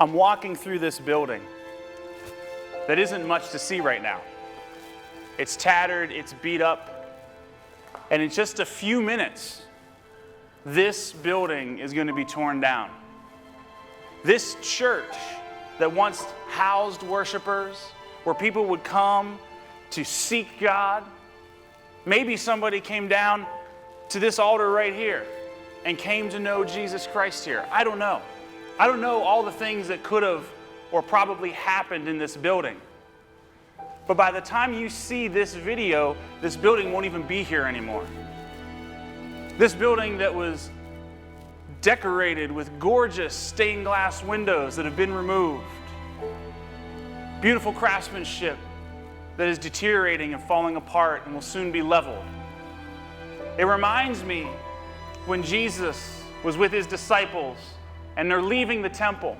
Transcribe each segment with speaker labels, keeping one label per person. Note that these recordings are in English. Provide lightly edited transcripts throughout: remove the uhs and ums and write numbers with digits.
Speaker 1: I'm walking through this building that isn't much to see right now. It's tattered, it's beat up, and in just a few minutes, this building is going to be torn down. This church that once housed worshipers, where people would come to seek God, maybe somebody came down to this altar right here and came to know Jesus Christ here. I don't know. I don't know all the things that could have or probably happened in this building. But by the time you see this video, this building won't even be here anymore. This building that was decorated with gorgeous stained glass windows that have been removed. Beautiful craftsmanship that is deteriorating and falling apart and will soon be leveled. It reminds me when Jesus was with his disciples and they're leaving the temple,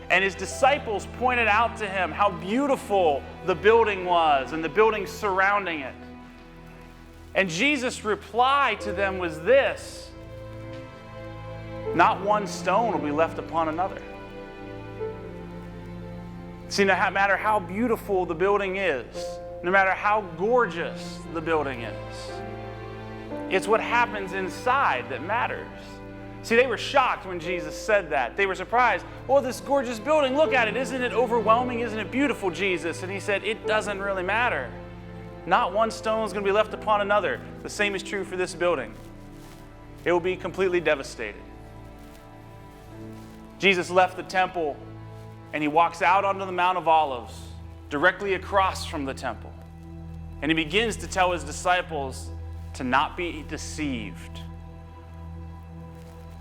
Speaker 1: and his disciples pointed out to him how beautiful the building was and the building surrounding it. And Jesus' reply to them was this: not one stone will be left upon another. See, no matter how beautiful the building is, no matter how gorgeous the building is, it's what happens inside that matters. See, they were shocked when Jesus said that. They were surprised. Oh, this gorgeous building, look at it. Isn't it overwhelming? Isn't it beautiful, Jesus? And he said, it doesn't really matter. Not one stone is going to be left upon another. The same is true for this building. It will be completely devastated. Jesus left the temple and he walks out onto the Mount of Olives, directly across from the temple. And he begins to tell his disciples to not be deceived.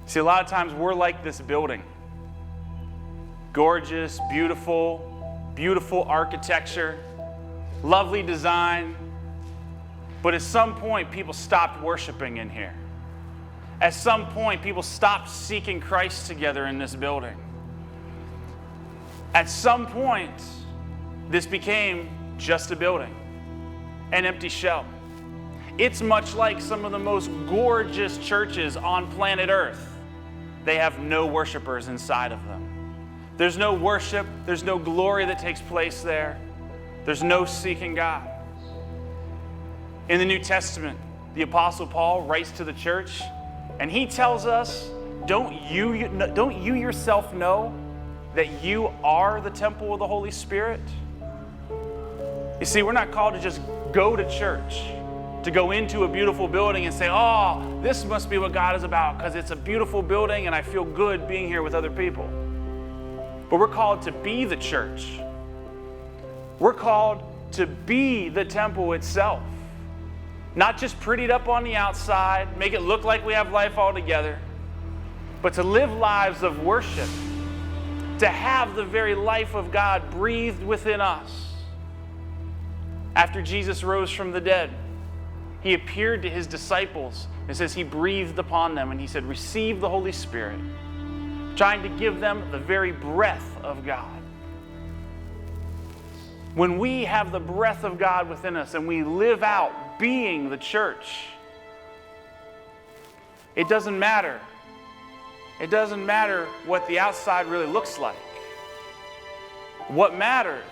Speaker 1: See, a lot of times we're like this building. Gorgeous, beautiful, beautiful architecture, lovely design. But at some point, people stopped worshiping in here. At some point, people stopped seeking Christ together in this building. At some point, this became just a building, an empty shell. It's much like some of the most gorgeous churches on planet Earth. They have no worshipers inside of them. There's no worship, there's no glory that takes place there. There's no seeking God. In the New Testament, the Apostle Paul writes to the church, and he tells us, don't you yourself know that you are the temple of the Holy Spirit? You see, we're not called to just go to church, to go into a beautiful building and say, oh, this must be what God is about because it's a beautiful building and I feel good being here with other people. But we're called to be the church. We're called to be the temple itself. Not just prettied up on the outside, make it look like we have life all together, but to live lives of worship, to have the very life of God breathed within us. After Jesus rose from the dead, he appeared to his disciples. It says he breathed upon them and he said, receive the Holy Spirit, trying to give them the very breath of God. When we have the breath of God within us and we live out being the church, it doesn't matter. It doesn't matter what the outside really looks like. What matters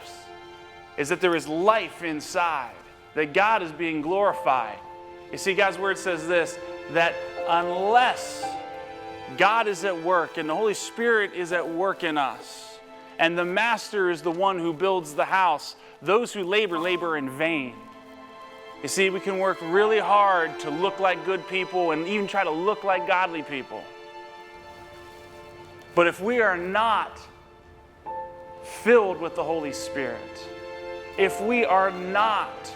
Speaker 1: is that there is life inside, that God is being glorified. You see, God's word says this, that unless God is at work and the Holy Spirit is at work in us, and the master is the one who builds the house, those who labor, labor in vain. You see, we can work really hard to look like good people and even try to look like godly people. But if we are not filled with the Holy Spirit, if we are not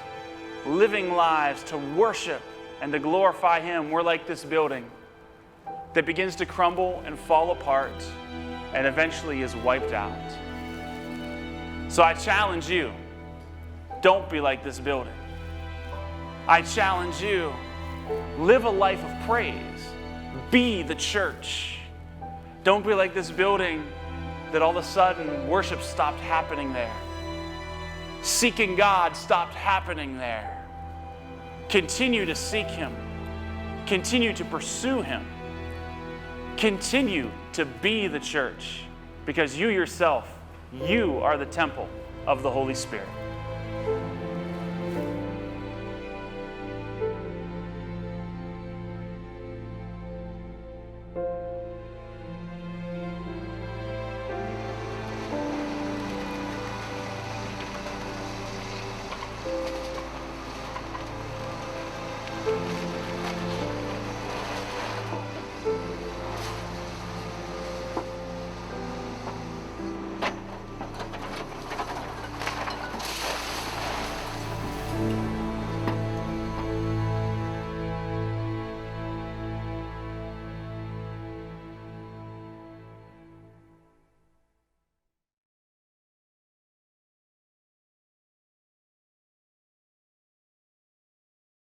Speaker 1: living lives to worship and to glorify Him, we're like this building that begins to crumble and fall apart and eventually is wiped out. So I challenge you, don't be like this building. I challenge you, live a life of praise. Be the church. Don't be like this building that all of a sudden worship stopped happening there. Seeking God stopped happening there. Continue to seek Him. Continue to pursue Him. Continue to be the church, because you yourself, you are the temple of the Holy Spirit.